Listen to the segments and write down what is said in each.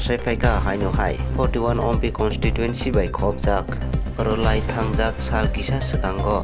kasai faika haino hai 41 OMP constituency by khobjak rolai thangjak sal kisa sekango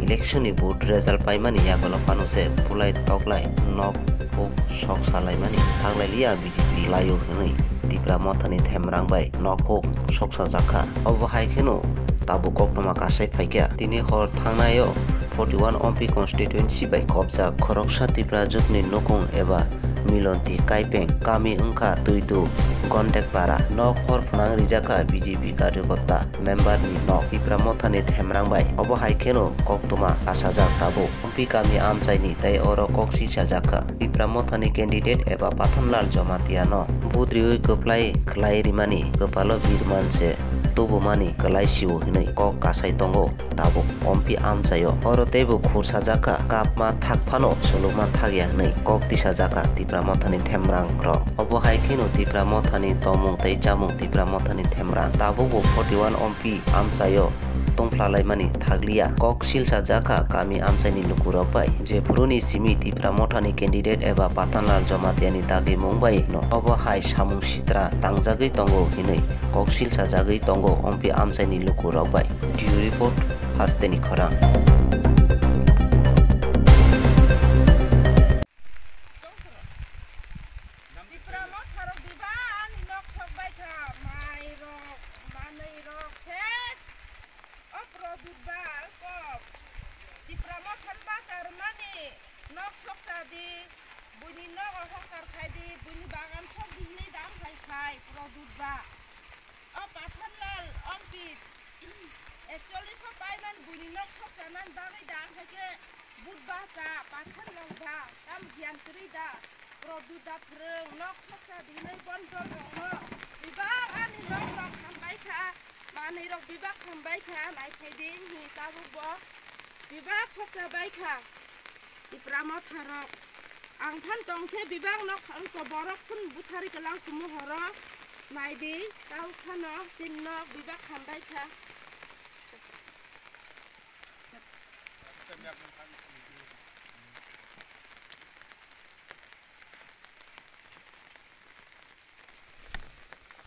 election ni vote result paimani yagolo panuse pulai toklai nok ok sok salaimani thaglai liya BJP layo hnei tipra mothani themrang bai nok ok soksa jakha obo hai kheno tabu koktoma kasai faika tini hor thangnayo 41 OMP constituency by khobjak khoroksa tipra jukni nokong eba milonti kaipeng kami ungkha tuitu gondek para nok hor phunang rijaka BJP कार्यकर्ता member ni nok tipra mothani themrang bai obo hai kheno koktoma asajak tabo MP kami amchaini tai oro koksi sajaka tipra mothani candidate eba pathanlal jamatia no budrioi koplai khlai rimani kopalo birmanse tobo mani kalai siwo hinai kok kasai tongo tabo OMP amchayo oro tebo khursa jaka kapma thakphano soloma thagya hinai kok tisa jaka tipra mothani themrang ro obo hai kheno tipra mothani tomung tei chamung tipra mothani themrang tabo bo 41 OMP amchayo tongphlalai mani thaglia kok silsa jaka kami amchaini lukurok bai je phuruni simi tipra mothani candidate eba pathanlal jamatiani dagi mungbai no obo hai samung sitra tangjagui tongo hinai kok silsa jagui tongo OMP amchaini lukurok bai due report hasteni khorang nok sok sadi buni nok hokar khaidi buni bagan sok dihni dam khai khai produt ba o pathanlal ompit actually so paiman buni nok sok janan bangai dam khake bud ba cha pathanlal ba tam gyan kri da produt da preng nok sok sadi nei bondol no bibak ani nok nok khambai kha mani rok bibak khambai kha nai khaidi ni tabu bo bibak sok sa bai kha Iprama tharok ang than tongke bibang nok ang koborok pun buthari kelang kumu horok naidi tau khano jinnok bibak khambai kha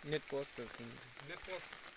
net post